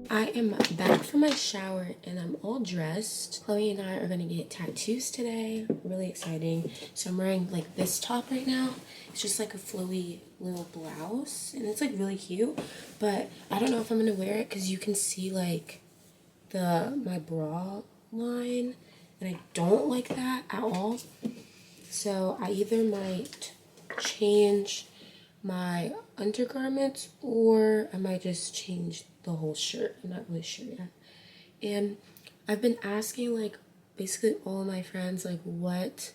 I am back from my shower and I'm all dressed. Chloe and I are gonna get tattoos today. Really exciting. So I'm wearing like this top right now. It's just like a flowy little blouse and it's like really cute. But I don't know if I'm gonna wear it because you can see like my bra line and I don't like that at all. So I either might change my undergarments or I might just change the whole shirt. I'm not really sure yet. And I've been asking like basically all of my friends like what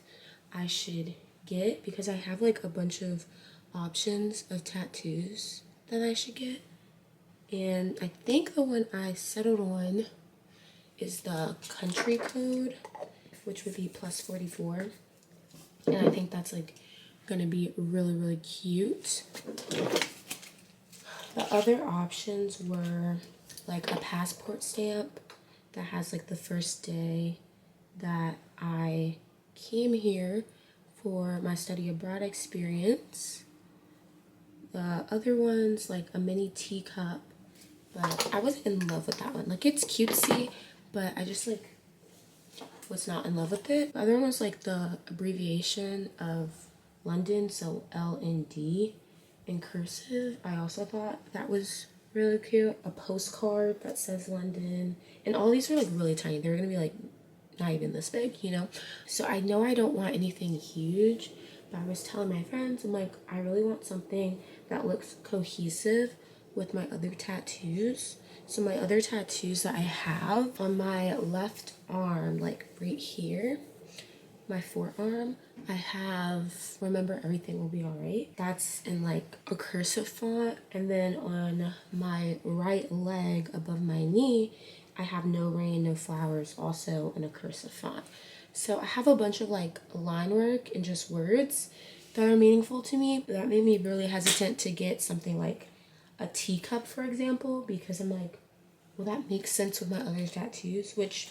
I should get because I have like a bunch of options of tattoos that I should get. And I think the one I settled on is the country code, which would be plus 44. And I think that's like gonna be really, really cute. The other options were like a passport stamp that has like the first day that I came here for my study abroad experience. The other one's like a mini teacup, but I wasn't in love with that one. Like it's cutesy, but I just like was not in love with it. The other one was like the abbreviation of London, so LND in cursive. I also thought that was really cute. A postcard that says London, and all these were like really tiny. They were gonna be like not even this big, you know? So I know I don't want anything huge, but I was telling my friends, I'm like, I really want something that looks cohesive with my other tattoos. So my other tattoos that I have on my left arm, like right here, my forearm, I have Remember Everything Will Be Alright. That's in like a cursive font. And then on my right leg above my knee, I have No Rain, No Flowers, also in a cursive font. So I have a bunch of like line work and just words that are meaningful to me. That made me really hesitant to get something like a teacup, for example, because I'm like, will that make sense with my other tattoos? Which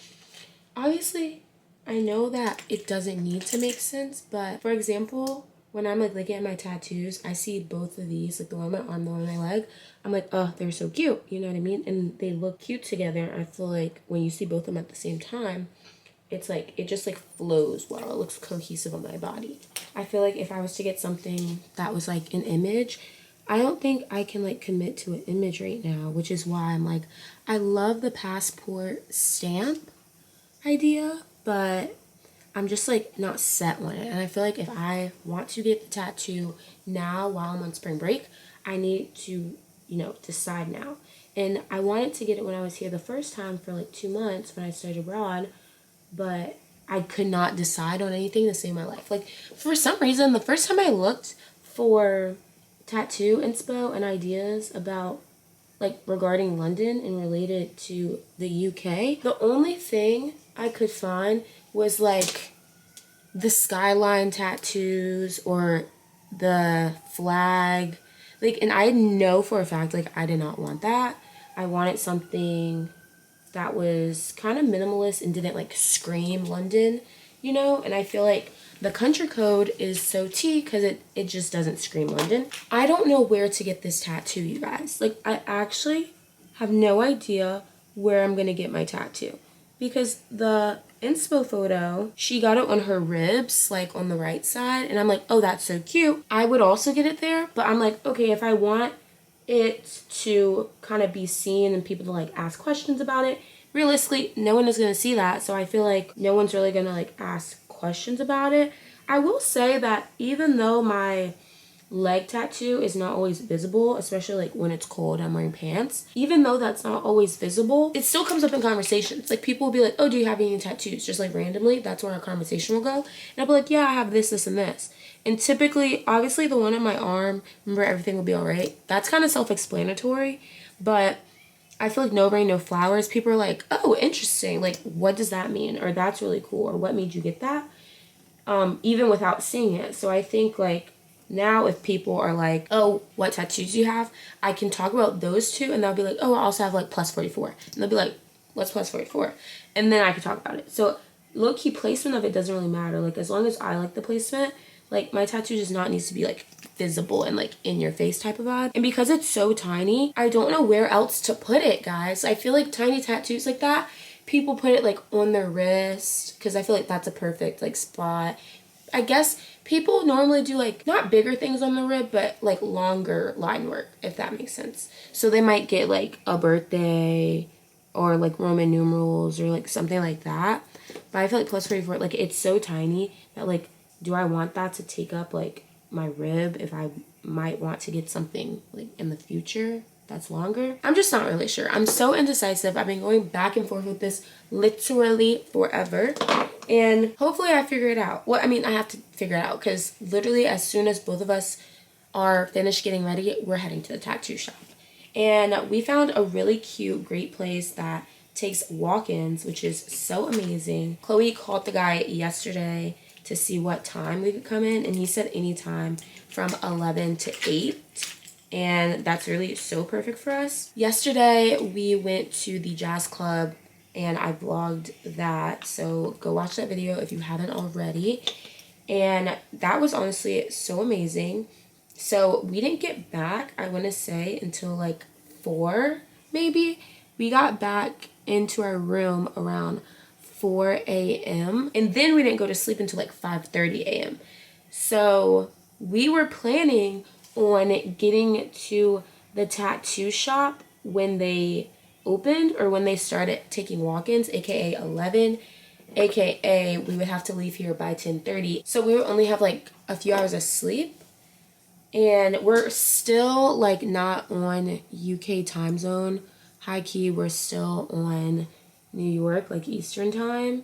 obviously I know that it doesn't need to make sense, but for example, when I'm like looking at my tattoos, I see both of these, like the one on my arm, the one on my leg. I'm like, oh, they're so cute, you know what I mean? And they look cute together. I feel like when you see both of them at the same time, it's like, it just like flows well. It looks cohesive on my body. I feel like if I was to get something that was like an image, I don't think I can like commit to an image right now, which is why I'm like, I love the passport stamp idea, but I'm just like not set on it. And I feel like if I want to get the tattoo now while I'm on spring break, I need to, you know, decide now. And I wanted to get it when I was here the first time for like 2 months when I studied abroad, but I could not decide on anything to save my life. Like for some reason, the first time I looked for tattoo inspo and ideas about like regarding London and related to the UK, the only thing I could find was like the skyline tattoos or the flag. Like, and I know for a fact, like, I did not want that. I wanted something that was kind of minimalist and didn't like scream London, you know? And I feel like the country code is so T because it just doesn't scream London. I don't know where to get this tattoo, you guys. Like, I actually have no idea where I'm gonna get my tattoo because the inspo photo, she got it on her ribs, like on the right side, and I'm like, oh, that's so cute. I would also get it there, but I'm like, okay, if I want it to kind of be seen and people to like ask questions about it, realistically, no one is going to see that, so I feel like no one's really going to like ask questions about it. I will say that even though my leg tattoo is not always visible, especially like when it's cold, I'm wearing pants. Even though that's not always visible, it still comes up in conversations. Like people will be like, oh, do you have any tattoos? Just like randomly, that's where our conversation will go. And I'll be like, yeah, I have this, this, and this. And typically, obviously the one on my arm, Remember Everything Will Be Alright, that's kind of self-explanatory, but I feel like No Rain, No Flowers, people are like, oh, interesting. Like, what does that mean? Or that's really cool. Or what made you get that? Even without seeing it. So I think like now if people are like, oh, what tattoos do you have? I can talk about those two and they'll be like, oh, I also have like plus 44. And they'll be like, what's plus 44? And then I can talk about it. So low-key placement of it doesn't really matter. Like as long as I like the placement, Like, my tattoo does not need to be like visible and like in your face type of vibe. And because it's so tiny, I don't know where else to put it, guys. I feel like tiny tattoos like that, people put it like on their wrist, because I feel like that's a perfect like spot. I guess people normally do like not bigger things on the rib, but like longer line work, if that makes sense. So they might get like a birthday or like Roman numerals or like something like that. But I feel like plus 44, like it's so tiny that like, do I want that to take up like my rib if I might want to get something like in the future that's longer? I'm just not really sure. I'm so indecisive. I've been going back and forth with this literally forever. And hopefully I figure it out. Well, I mean, I have to figure it out because literally as soon as both of us are finished getting ready, we're heading to the tattoo shop. And we found a really cute, great place that takes walk-ins, which is so amazing. Chloe called the guy yesterday to see what time we could come in, and he said anytime from 11 to 8. And that's really so perfect for us. Yesterday, we went to the jazz club and I vlogged that. So go watch that video if you haven't already. And that was honestly so amazing. So we didn't get back, I want to say, until like 4, maybe. We got back into our room around 4 a.m. And then we didn't go to sleep until like 5:30 a.m. So we were planning on getting to the tattoo shop when they opened or when they started taking walk-ins, aka 11, aka we would have to leave here by 10:30. So we would only have like a few hours of sleep. And we're still like not on UK time zone. High key, we're still on New York, like Eastern time.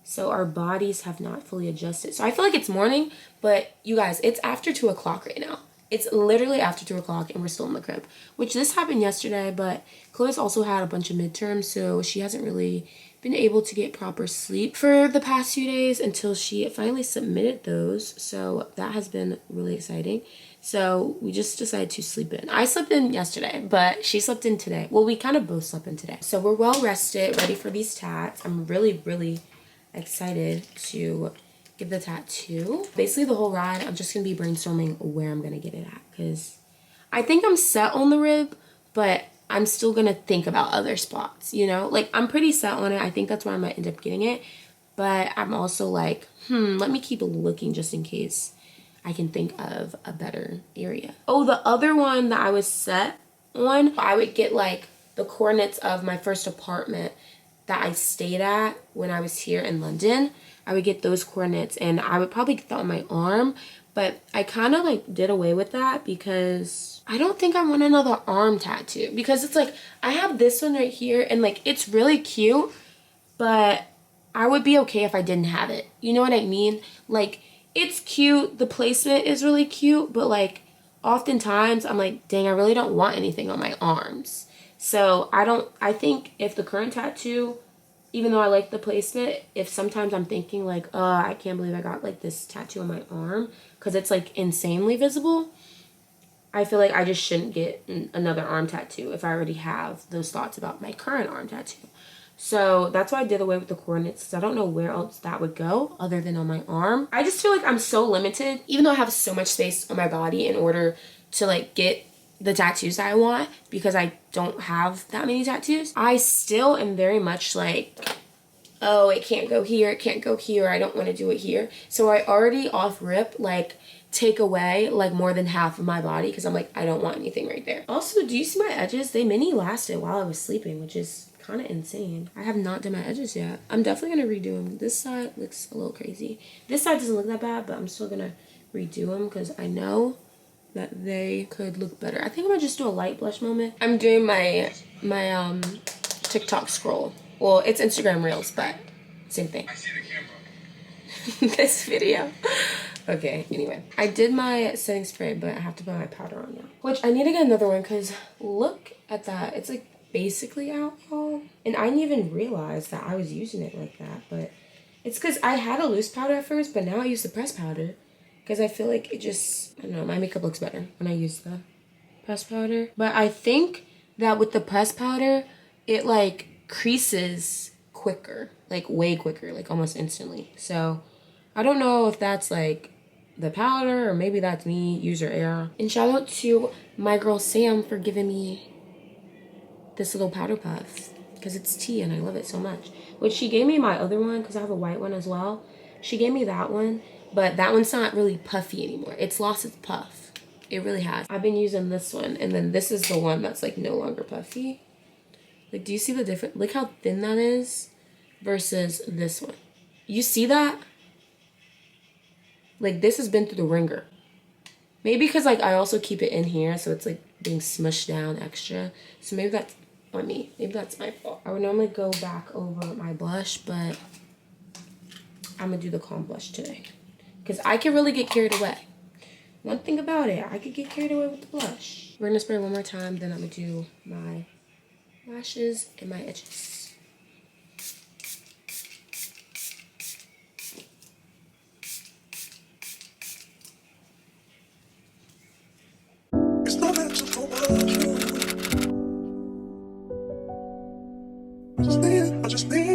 So our bodies have not fully adjusted. So I feel like it's morning, but you guys, it's after 2 o'clock right now. It's literally after 2 o'clock and we're still in the crib, which this happened yesterday, but Chloe's also had a bunch of midterms, so she hasn't really been able to get proper sleep for the past few days until she finally submitted those. So that has been really exciting. So we just decided to sleep in. I slept in yesterday, but she slept in today. Well, we kind of both slept in today. So we're well rested, ready for these tats. I'm really, really excited to get the tattoo. Basically the whole ride, I'm just gonna be brainstorming where I'm gonna get it at, because I think I'm set on the rib, but I'm still gonna think about other spots, you know? Like, I'm pretty set on it. I think that's where I might end up getting it. But I'm also like, let me keep looking just in case I can think of a better area. Oh, the other one that I was set on, I would get like the coordinates of my first apartment that I stayed at when I was here in London. I would get those coordinates and I would probably get that on my arm, but I kind of like did away with that because I don't think I want another arm tattoo, because it's like I have this one right here and like it's really cute, but I would be okay if I didn't have it. You know what I mean? Like, it's cute, the placement is really cute, but like oftentimes I'm like, dang, I really don't want anything on my arms. So I think if the current tattoo, even though I like the placement, if sometimes I'm thinking like, I can't believe I got like this tattoo on my arm because it's like insanely visible, I feel like I just shouldn't get another arm tattoo if I already have those thoughts about my current arm tattoo. So that's why I did away with the coordinates, because I don't know where else that would go other than on my arm. I just feel like I'm so limited, even though I have so much space on my body in order to like get the tattoos that I want, because I don't have that many tattoos. I still am very much like, oh, it can't go here, it can't go here, I don't want to do it here. So I already off rip like take away like more than half of my body because I'm like, I don't want anything right there. Also, do you see my edges? They mini lasted while I was sleeping, which is kind of insane. I have not done my edges yet. I'm definitely gonna redo them. This side looks a little crazy. This side doesn't look that bad, but I'm still gonna redo them because I know that they could look better. I think I'm gonna just do a light blush moment. I'm doing my TikTok scroll. Well, it's Instagram Reels, but same thing. I see the camera. This video. Okay, anyway. I did my setting spray, but I have to put my powder on now. Which I need to get another one because look at that. It's like basically out, y'all. And I didn't even realize that I was using it like that, but it's because I had a loose powder at first, but now I use the pressed powder because I feel like it just, I don't know, my makeup looks better when I use the pressed powder. But I think that with the pressed powder, it like creases quicker, like way quicker, like almost instantly. So I don't know if that's like the powder, or maybe that's me, user error. And shout out to my girl Sam for giving me this little powder puff, because it's tea and I love it so much. Which she gave me my other one, because I have a white one as well. She gave me that one, but that one's not really puffy anymore. It's lost its puff. It really has. I've been using this one, and then this is the one that's like no longer puffy. Like, do you see the difference? Look how thin that is versus this one. You see that? Like, this has been through the ringer. Maybe because, like, I also keep it in here, so it's, like, being smushed down extra. So maybe that's on me. Maybe that's my fault. I would normally go back over my blush, but I'm going to do the calm blush today. Because I can really get carried away. One thing about it, I could get carried away with the blush. We're going to spray one more time, then I'm going to do my lashes and my edges. It's no magical world. I just need